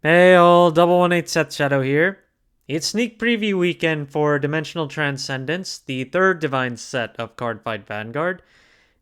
Hey all, 118 Seth Shadow here. It's sneak preview weekend for Dimensional Transcendence, the third Divine set of Cardfight Vanguard.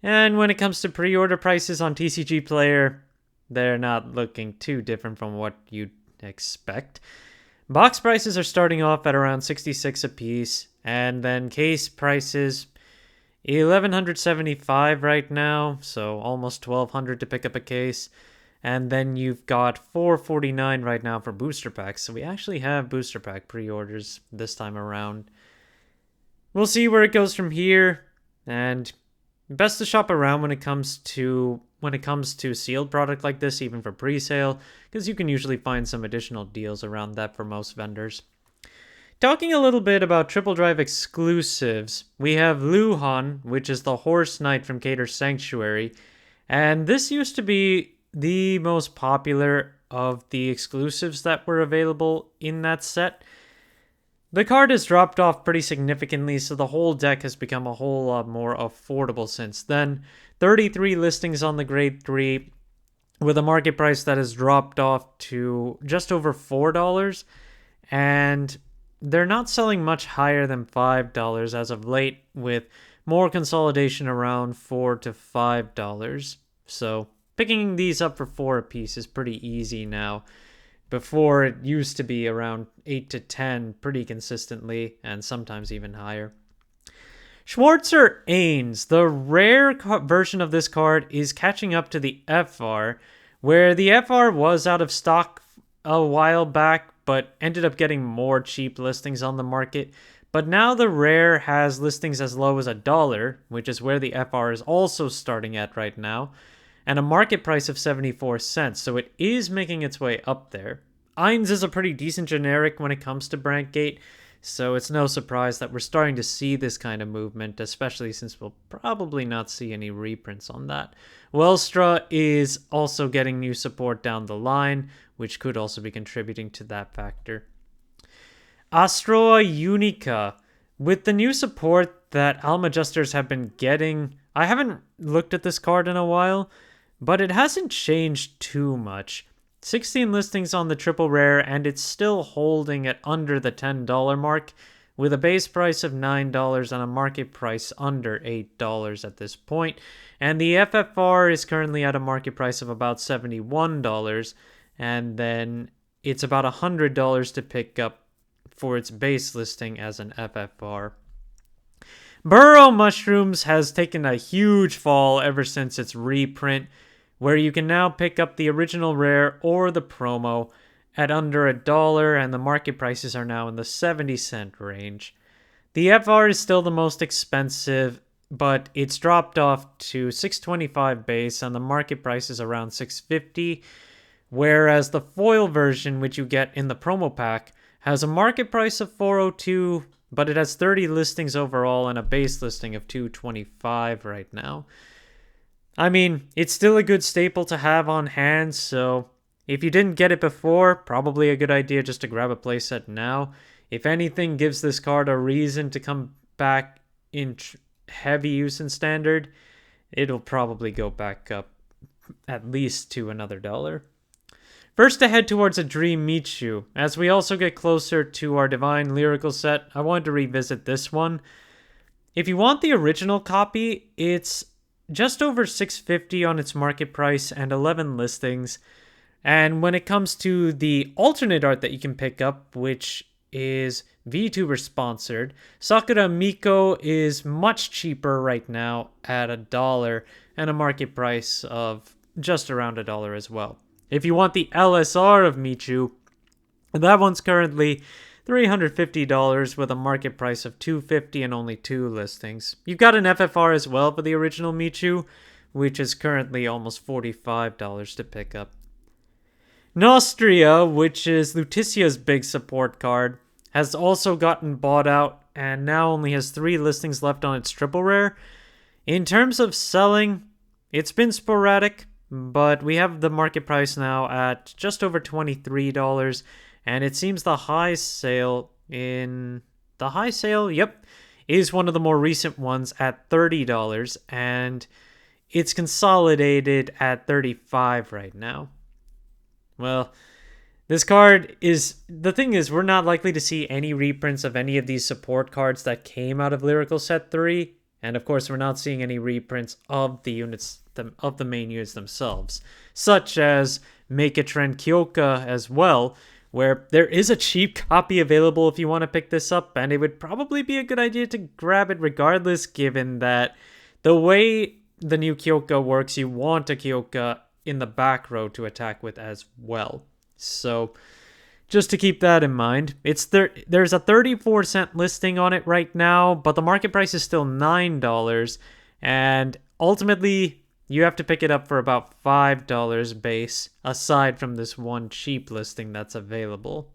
And when it comes to pre-order prices on TCG Player, they're not looking too different from what you'd expect. Box prices are starting off at around 66 a piece, and then case prices 1175 right now, so almost 1200 to pick up a case. And then you've got 449 right now for booster packs. So we actually have booster pack pre-orders this time around. We'll see where it goes from here. And best to shop around when it comes to sealed product like this, even for pre-sale, because you can usually find some additional deals around that for most vendors. Talking a little bit about Triple Drive exclusives, we have Luhan, which is the Horse Knight from Cater's Sanctuary. And this used to be the most popular of the exclusives that were available in that set. The card has dropped off pretty significantly, so the whole deck has become a whole lot more affordable since then. 33 listings on the Grade 3, with a market price that has dropped off to just over $4, and they're not selling much higher than $5 as of late, with more consolidation around $4 to $5. So picking these up for 4 a piece is pretty easy now. Before, it used to be around 8 to 10 pretty consistently, and sometimes even higher. Schwarzer Ains, the rare version of this card, is catching up to the FR, where the FR was out of stock a while back, but ended up getting more cheap listings on the market. But now the rare has listings as low as $1, which is where the FR is also starting at right now, and a market price of 74 cents, so it is making its way up there. Ainz is a pretty decent generic when it comes to Brandgate, so it's no surprise that we're starting to see this kind of movement, especially since we'll probably not see any reprints on that. Welstra is also getting new support down the line, which could also be contributing to that factor. Asro Unica. With the new support that Alma Adjusters have been getting, I haven't looked at this card in a while, but it hasn't changed too much. 16 listings on the triple rare, and it's still holding at under the $10 mark, with a base price of $9 and a market price under $8 at this point. And the FFR is currently at a market price of about $71, and then it's about $100 to pick up for its base listing as an FFR. Burrow Mushrooms has taken a huge fall ever since its reprint, where you can now pick up the original rare or the promo at under $1, and the market prices are now in the 70-cent range. The FR is still the most expensive, but it's dropped off to $625 base, and the market price is around $650, whereas the foil version, which you get in the promo pack, has a market price of $402, but it has 30 listings overall and a base listing of $225 right now. I mean, it's still a good staple to have on hand, so if you didn't get it before, probably a good idea just to grab a playset now. If anything gives this card a reason to come back in heavy use in Standard, it'll probably go back up at least to another $1. First to head towards a Dream Michu. As we also get closer to our Divine Lyrical set, I wanted to revisit this one. If you want the original copy, it's just over $650 on its market price and 11 listings. And when it comes to the alternate art that you can pick up, which is VTuber sponsored, Sakura Miko is much cheaper right now at $1 and a market price of just around $1 as well. If you want the LSR of Michu, that one's currently $350 with a market price of $250 and only 2 listings. You've got an FFR as well for the original Michu, which is currently almost $45 to pick up. Nostria, which is Luticia's big support card, has also gotten bought out and now only has 3 listings left on its triple rare. In terms of selling, it's been sporadic, but we have the market price now at just over $23, and it seems the high sale, is one of the more recent ones at $30, and it's consolidated at $35 right now. Well, This card is... The thing is, we're not likely to see any reprints of any of these support cards that came out of Lyrical Set 3. And of course, we're not seeing any reprints of the units, of the main units themselves. Such as Megatron Kyoka as well, where there is a cheap copy available if you want to pick this up. And it would probably be a good idea to grab it regardless, given that the way the new Kyoka works, you want a Kyoka in the back row to attack with as well. So just to keep that in mind, there's a 34-cent listing on it right now, but the market price is still $9, and ultimately you have to pick it up for about $5 base, aside from this one cheap listing that's available.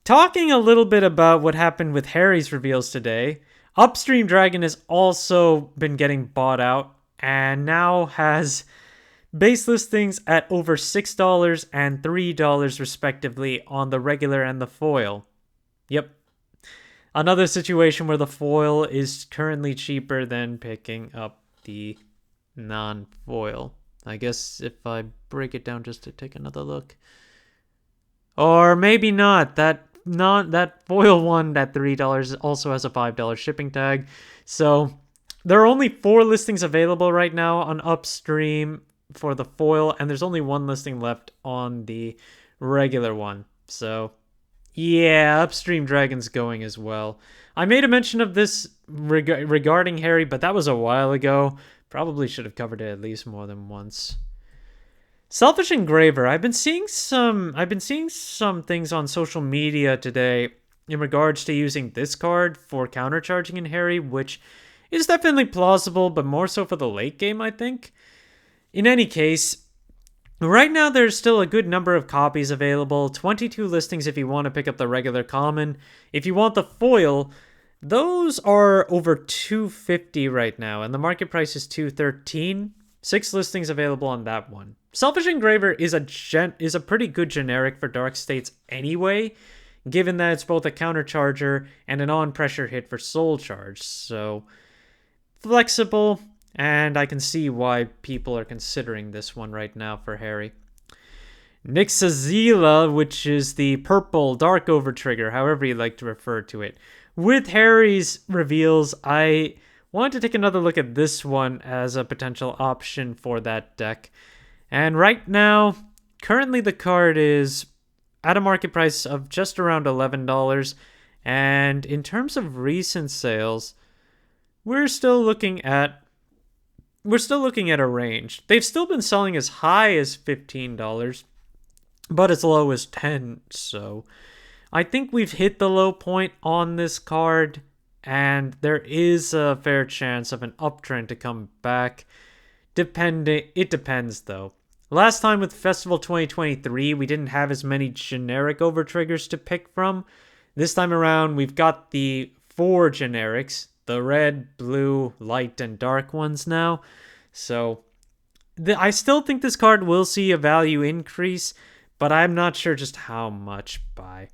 Talking a little bit about what happened with Harry's reveals today, Upstream Dragon has also been getting bought out and now has base listings at over $6 and $3 respectively on the regular and the foil. Yep. Another situation where the foil is currently cheaper than picking up the non-foil. I guess if I break it down just to take another look. Or maybe not. That foil one at $3 also has a $5 shipping tag. So there are only 4 listings available right now on Upstream for the foil, and there's only 1 listing left on the regular one. So yeah, Upstream Dragon's going as well. I made a mention of this regarding Harry, but that was a while ago. Probably should have covered it at least more than once. Selfish Engraver. I've been seeing some things on social media today in regards to using this card for countercharging in Harry, which is definitely plausible, but more so for the late game, I think. In any case, right now there's still a good number of copies available. 22 listings if you want to pick up the regular common. If you want the foil, those are over $250 right now, and the market price is $213. 6 listings available on that one. Selfish Engraver is a pretty good generic for Dark States anyway, given that it's both a countercharger and an on-pressure hit for Soul Charge. So flexible, and I can see why people are considering this one right now for Harry. Nixazila, which is the purple Dark Overtrigger, however you like to refer to it. With Harry's reveals, I wanted to take another look at this one as a potential option for that deck. And right now, currently the card is at a market price of just around $11. And in terms of recent sales, we're still looking at a range. They've still been selling as high as $15, but as low as $10. So I think we've hit the low point on this card, and there is a fair chance of an uptrend to come back. It depends though. Last time with Festival 2023, we didn't have as many generic overtriggers to pick from. This time around, we've got the 4 generics, the red, blue, light, and dark ones now. So I still think this card will see a value increase, but I'm not sure just how much by.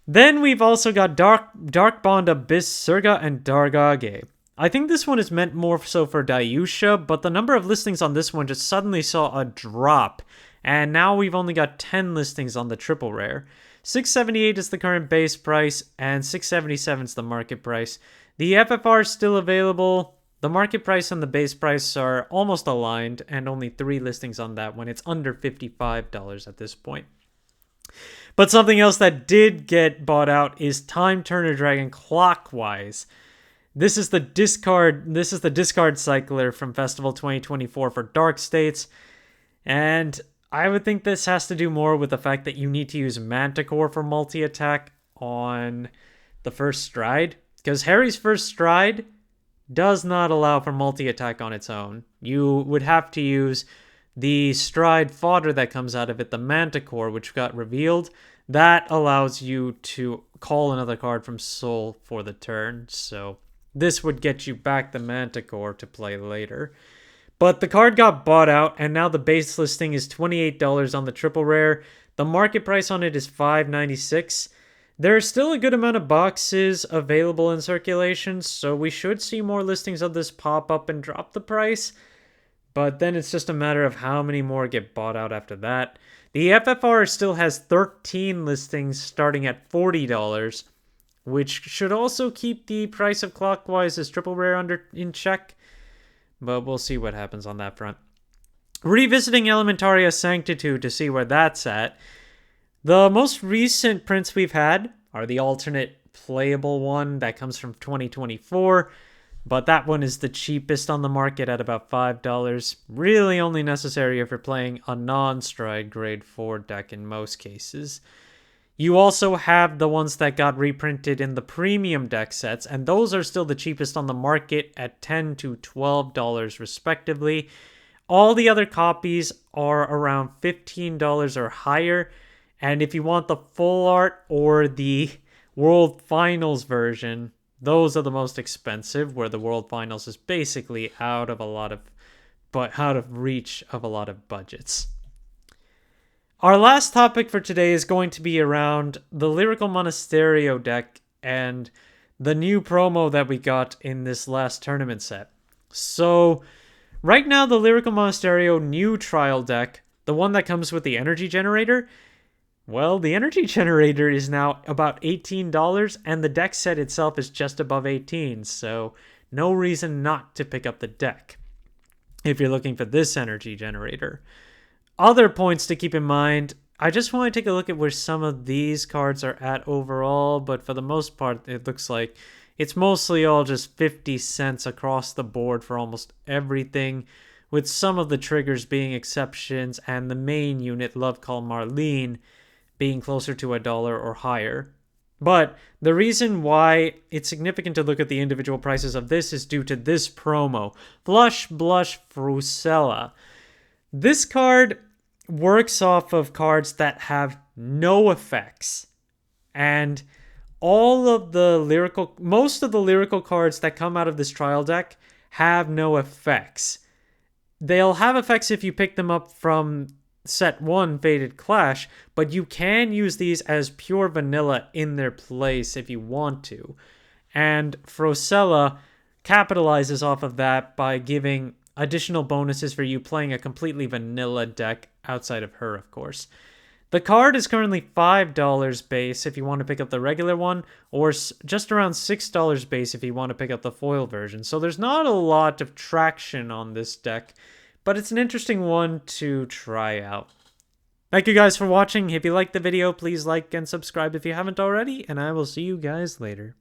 Then we've also got Dark Bond Abyss, Surga, and Dargage. I think this one is meant more so for Dayusha, but the number of listings on this one just suddenly saw a drop, and now we've only got 10 listings on the triple rare. $678 is the current base price, and $677 is the market price. The FFR is still available. The market price and the base price are almost aligned, and only 3 listings on that one. It's under $55 at this point. But something else that did get bought out is Time Turner Dragon Clockwise. This is the discard cycler from Festival 2024 for Dark States, and I would think this has to do more with the fact that you need to use Manticore for multi-attack on the first stride, because Harry's first stride does not allow for multi-attack on its own. You would have to use the stride fodder that comes out of it, the Manticore, which got revealed. That allows you to call another card from Soul for the turn, so this would get you back the Manticore to play later. But the card got bought out, and now the base listing is $28 on the triple rare. The market price on it is $5.96. There's still a good amount of boxes available in circulation, so we should see more listings of this pop up and drop the price. but then it's just a matter of how many more get bought out after that. The FFR still has 13 listings starting at $40, which should also keep the price of Clockwise's triple rare in check, but we'll see what happens on that front. Revisiting Elementaria Sanctitude to see where that's at. The most recent prints we've had are the alternate playable one that comes from 2024, but that one is the cheapest on the market at about $5. Really only necessary if you're playing a non-stride grade 4 deck in most cases. You also have the ones that got reprinted in the premium deck sets, and those are still the cheapest on the market at $10 to $12 respectively. All the other copies are around $15 or higher, and if you want the full art or the World Finals version, those are the most expensive, where the World Finals is basically out of reach of a lot of budgets. Our last topic for today is going to be around the Lyrical Monasterio deck and the new promo that we got in this last tournament set. So, right now the Lyrical Monasterio new trial deck, the one that comes with the energy generator, well, the energy generator is now about $18, and the deck set itself is just above $18, so no reason not to pick up the deck if you're looking for this energy generator. Other points to keep in mind, I just want to take a look at where some of these cards are at overall, but for the most part, it looks like it's mostly all just 50 cents across the board for almost everything, with some of the triggers being exceptions, and the main unit, Love Call Marlene, being closer to $1 or higher. But the reason why it's significant to look at the individual prices of this is due to this promo, Flush Blush Frusella. This card works off of cards that have no effects, and most of the lyrical cards that come out of this trial deck have no effects. They'll have effects if you pick them up from set 1, Fated Clash, but you can use these as pure vanilla in their place if you want to. And Frosella capitalizes off of that by giving additional bonuses for you playing a completely vanilla deck outside of her, of course. The card is currently $5 base if you want to pick up the regular one, or just around $6 base if you want to pick up the foil version. So there's not a lot of traction on this deck, but it's an interesting one to try out. Thank you guys for watching. If you liked the video, please like and subscribe if you haven't already, and I will see you guys later.